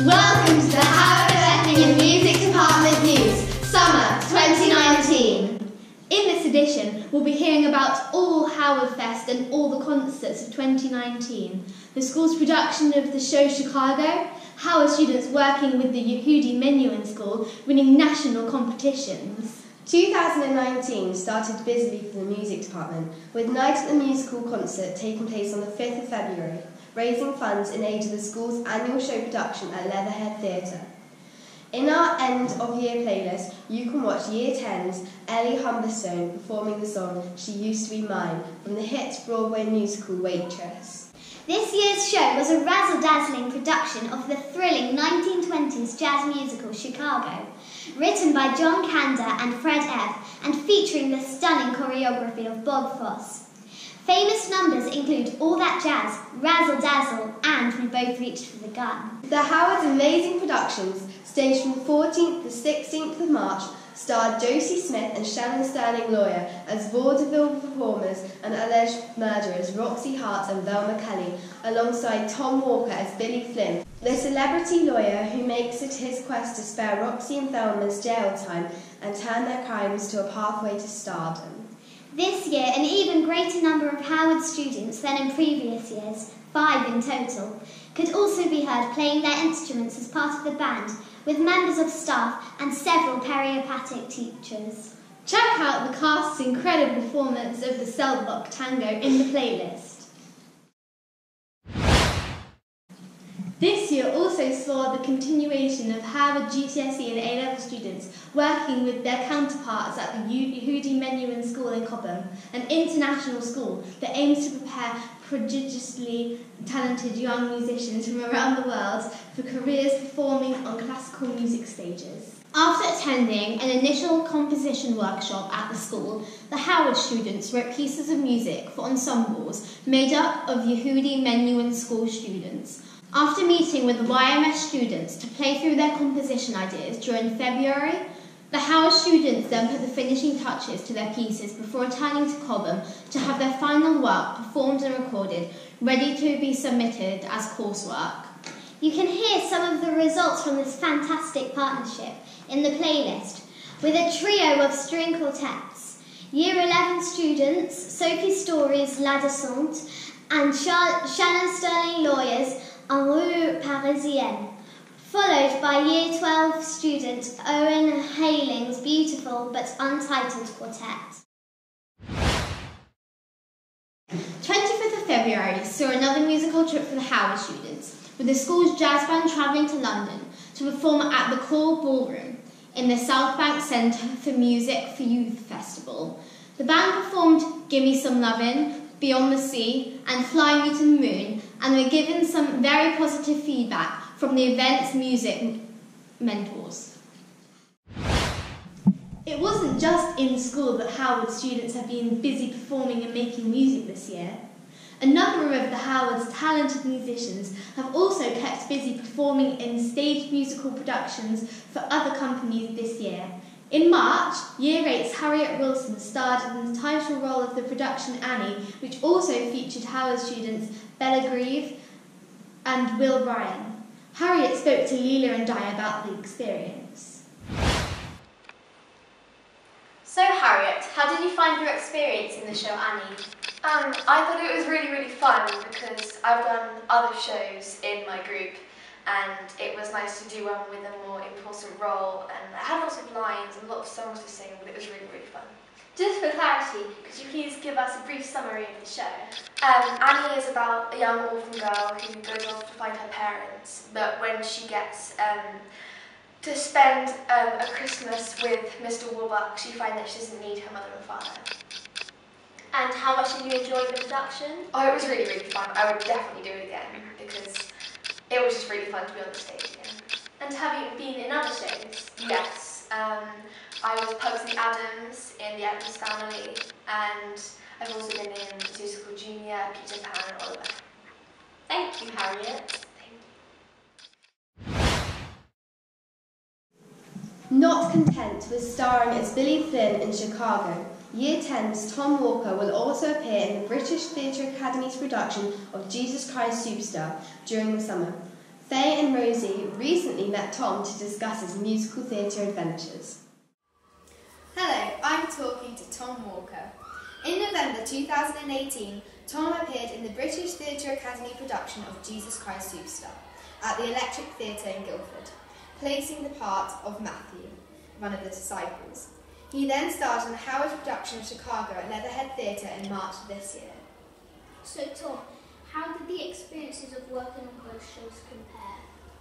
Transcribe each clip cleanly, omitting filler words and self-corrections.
Welcome to the Howard Effingham Music Department News, Summer 2019. In this edition, we'll be hearing about all Howard Fest and all the concerts of 2019, the school's production of the show Chicago, Howard students working with the Yehudi Menuhin School, winning national competitions. 2019 started busily for the music department, with Night at the Musical concert taking place on the 5th of February, raising funds in aid of the school's annual show production at Leatherhead Theatre. In our end-of-year playlist, you can watch Year 10's Ellie Humberstone performing the song She Used to Be Mine from the hit Broadway musical Waitress. This year's show was a razzle-dazzling production of the thrilling 1920s jazz musical Chicago, written by John Kander and Fred F., and featuring the stunning choreography of Bob Fosse. Famous numbers include All That Jazz, Razzle Dazzle, and We Both Reached for the Gun. The Howard's amazing productions, staged from the 14th to 16th of March, starred Josie Smith and Shannon Sterling Lawyer as vaudeville performers and alleged murderers Roxy Hart and Velma Kelly, alongside Tom Walker as Billy Flynn, the celebrity lawyer who makes it his quest to spare Roxy and Velma's jail time and turn their crimes to a pathway to stardom. This year, an even greater number of Howard students than in previous years, 5 in total, could also be heard playing their instruments as part of the band, with members of staff and several peripatetic teachers. Check out the cast's incredible performance of the Cell Block Tango in the playlist. This year also saw the continuation of Howard GCSE and A-level students working with their counterparts at the Yehudi Menuhin School in Cobham, an international school that aims to prepare prodigiously talented young musicians from around the world for careers performing on classical music stages. After attending an initial composition workshop at the school, the Howard students wrote pieces of music for ensembles made up of Yehudi Menuhin School students. After meeting with the YMS students to play through their composition ideas during February, the Howard students then put the finishing touches to their pieces before returning to Cobham to have their final work performed and recorded, ready to be submitted as coursework. You can hear some of the results from this fantastic partnership in the playlist, with a trio of string quartets. Year 11 students, Sophie Story's La Descente, and Shannon Sterling Lawyer's En Rue Parisienne, followed by Year 12 student Owen Haling's beautiful but untitled quartet. 25th of February saw another musical trip for the Howard students, with the school's jazz band travelling to London to perform at the Core Ballroom in the South Bank Centre for Music for Youth Festival. The band performed Gimme Some Lovin', Beyond the Sea, and Fly Me to the Moon, and were given some very positive feedback from the event's music mentors. It wasn't just in school that Howard students have been busy performing and making music this year. A number of the Howard's talented musicians have also kept busy performing in staged musical productions for other companies this year. In March, Year 8's Harriet Wilson starred in the title role of the production Annie, which also featured Howard students Bella Grieve and Will Ryan. Harriet spoke to Leela and Di about the experience. So Harriet, how did you find your experience in the show Annie? I thought it was really fun because I've done other shows in my group, and it was nice to do one with a more important role, and I had lots of lines and lots of songs to sing, but it was really fun. Just for clarity, could you please give us a brief summary of the show? Annie is about a young orphan girl who goes off to find her parents, but when she gets to spend a Christmas with Mr. Warbuck, she finds that she doesn't need her mother and father. And how much did you enjoy the production? Oh, it was really fun. I would definitely do it again because it was just really fun to be on the stage again. And have you been in other shows? Yes. I was Pugsley Adams in The Addams Family, and I've also been in Musical Junior, Peter Pan and Oliver. Thank you, Harriet. Not content with starring as Billy Flynn in Chicago, Year 10's Tom Walker will also appear in the British Theatre Academy's production of Jesus Christ Superstar during the summer. Faye and Rosie recently met Tom to discuss his musical theatre adventures. Hello, I'm talking to Tom Walker. In November 2018, Tom appeared in the British Theatre Academy production of Jesus Christ Superstar at the Electric Theatre in Guildford, placing the part of Matthew, one of the disciples. He then starred in the Howard production of Chicago at Leatherhead Theatre in March of this year. So Tom, how did the experiences of working on both shows compare?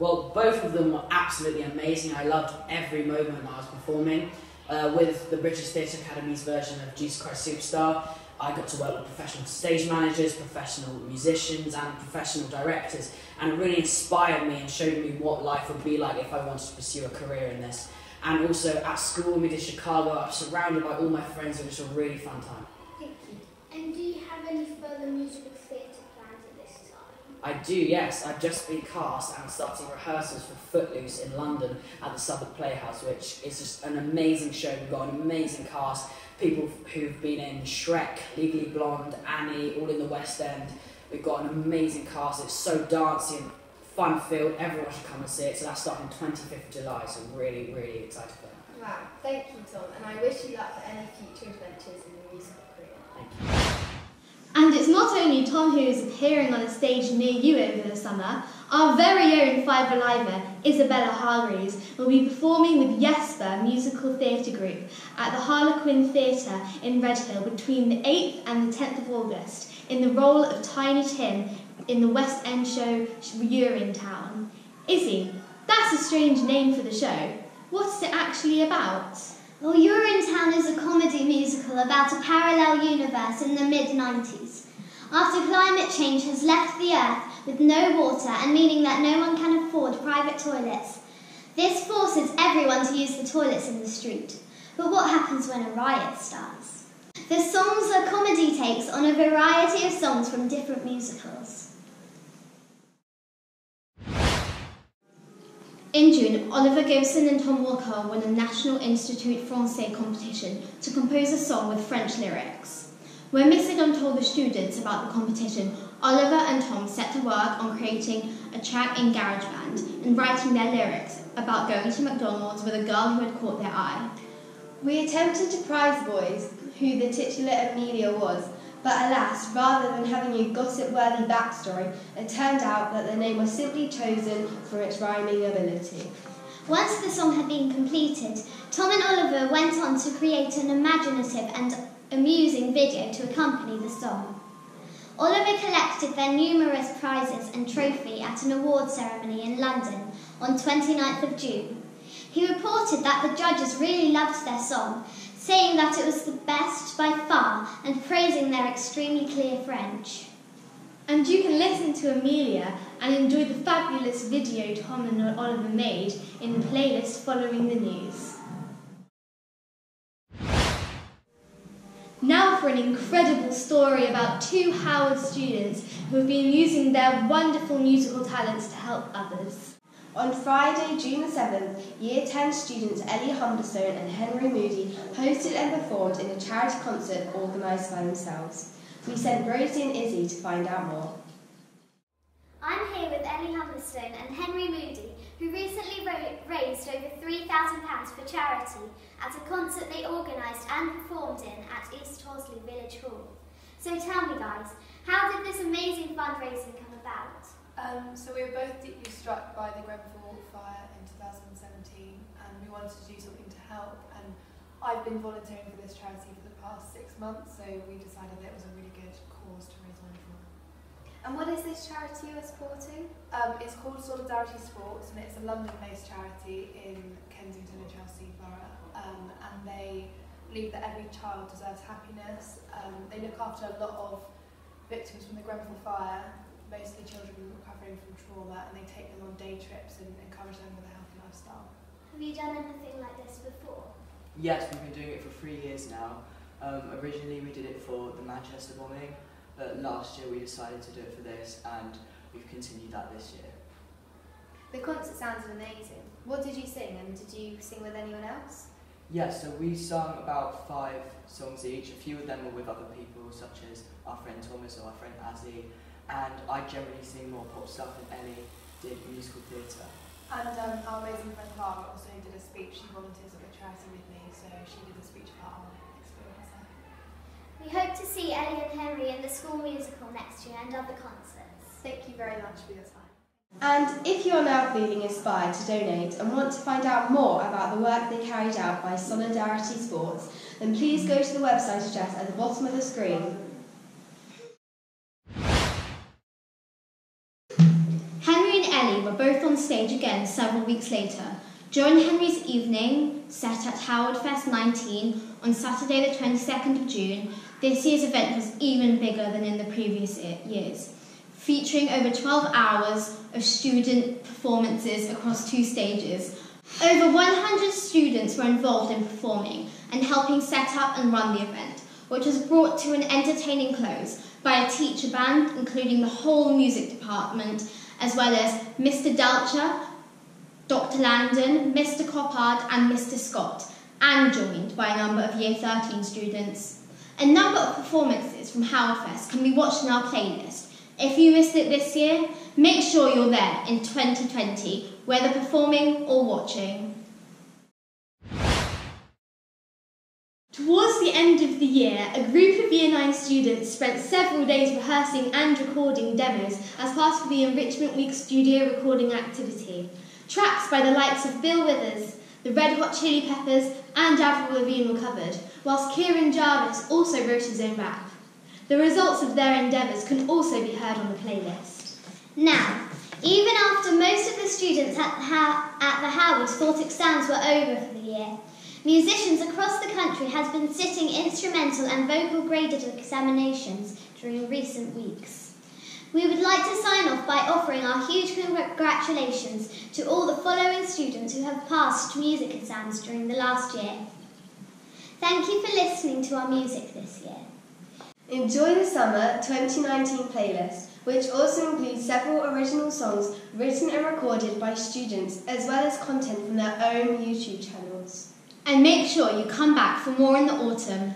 Well, both of them were absolutely amazing. I loved every moment I was performing. With the British Theatre Academy's version of Jesus Christ Superstar, I got to work with professional stage managers, professional musicians and professional directors, and it really inspired me and showed me what life would be like if I wanted to pursue a career in this. And also at school, when we did Chicago, I was surrounded by all my friends. It was a really fun time. Thank you. And do you have any further musical theatre plans at this time? I do, yes. I've just been cast and starting rehearsals for Footloose in London at the Southwark Playhouse, which is just an amazing show. We've got an amazing cast, people who've been in Shrek, Legally Blonde, Annie, all in the West End. We've got an amazing cast. It's so dancey and fun-filled. Everyone should come and see it. So that's starting 25th of July, so I'm really, really excited for that. Wow, thank you, Tom, and I wish you luck for any future adventures in your musical career. Thank you. And it's not only Tom who is appearing on a stage near you over the summer. Our very own Five Aliver, Isabella Hargreaves, will be performing with Jesper Musical Theatre Group at the Harlequin Theatre in Redhill between the 8th and the 10th of August in the role of Tiny Tim in the West End show Urinetown. Izzy, that's a strange name for the show. What's it actually about? Well, Urinetown is a comedy musical about a parallel universe in the mid-90s. After climate change has left the Earth with no water and meaning that no one can afford private toilets, this forces everyone to use the toilets in the street. But what happens when a riot starts? The songs are comedy takes on a variety of songs from different musicals. In June, Oliver Gibson and Tom Walker won a National Institut Français competition to compose a song with French lyrics. When Miss Siddon told the students about the competition, Oliver and Tom set to work on creating a track in GarageBand and writing their lyrics about going to McDonald's with a girl who had caught their eye. We attempted to prize the boys who the titular Amelia was, but alas, rather than having a gossip-worthy backstory, it turned out that the name was simply chosen for its rhyming ability. Once the song had been completed, Tom and Oliver went on to create an imaginative and amusing video to accompany the song. Oliver collected their numerous prizes and trophy at an award ceremony in London on 29th of June. He reported that the judges really loved their song, saying that it was the best by far and praising their extremely clear French. And you can listen to Amelia and enjoy the fabulous video Tom and Oliver made in the playlist following the news. Now for an incredible story about two Howard students who have been using their wonderful musical talents to help others. On Friday, June the 7th, Year 10 students Ellie Humberstone and Henry Moody hosted and performed in a charity concert organised by themselves. We sent Rosie and Izzy to find out more. I'm here with Ellie Humberstone and Henry Moody, who recently raised over £3,000 for charity at a concert they organised and performed in at East Horsley Village Hall. So tell me guys, how did this amazing fundraising come about? So we were both deeply struck by the Grenfell fire in 2017 and we wanted to do something to help, and I've been volunteering for this charity for the past 6 months, so we decided that it was a really good cause to raise money for. And what is this charity you're supporting? It's called Solidarity Sports and it's a London-based charity in Kensington and Chelsea Borough, and they believe that every child deserves happiness. They look after a lot of victims from the Grenfell fire, mostly children recovering from trauma, and they take them on day trips and encourage them with a healthy lifestyle. Have you done anything like this before? Yes, we've been doing it for 3 years now. Originally we did it for the Manchester bombing, but last year we decided to do it for this, and we've continued that this year. The concert sounded amazing. What did you sing, and did you sing with anyone else? Yes, so we sung about 5 songs each. A few of them were with other people, such as our friend Thomas or our friend Azzy, and I generally sing more pop stuff than Ellie, did musical theatre. And our amazing friend Clara also did a speech. She volunteers at the charity with me, so she did a speech about our experience there. We hope to see Ellie and Henry in the school musical next year and other concerts. Thank you very much for your time. And if you are now feeling inspired to donate and want to find out more about the work they carried out by Solidarity Sports, then please go to the website address at the bottom of the screen. Henry and Ellie were both on stage again several weeks later. During Henry's evening, set at Howard Fest 19 on Saturday the 22nd of June, this year's event was even bigger than in the previous years, featuring over 12 hours of student performances across 2 stages. Over 100 students were involved in performing and helping set up and run the event, which was brought to an entertaining close by a teacher band, including the whole music department, as well as Mr. Delcher, Dr. Landon, Mr. Coppard and Mr. Scott, and joined by a number of Year 13 students. A number of performances from Howard Fest can be watched in our playlist. If you missed it this year, make sure you're there in 2020, whether performing or watching. Towards the end of the year, a group of Year 9 students spent several days rehearsing and recording demos as part of the Enrichment Week studio recording activity. Tracks by the likes of Bill Withers, the Red Hot Chili Peppers and Avril Lavigne were covered, whilst Kieran Jarvis also wrote his own rap. The results of their endeavours can also be heard on the playlist. Now, even after most of the students at the Howards thought exams were over for the year, musicians across the country have been sitting instrumental and vocal graded examinations during recent weeks. We would like to sign off by offering our huge congratulations to all the following students who have passed music exams during the last year. Thank you for listening to our music this year. Enjoy the Summer 2019 playlist, which also includes several original songs written and recorded by students, as well as content from their own YouTube channels. And make sure you come back for more in the autumn.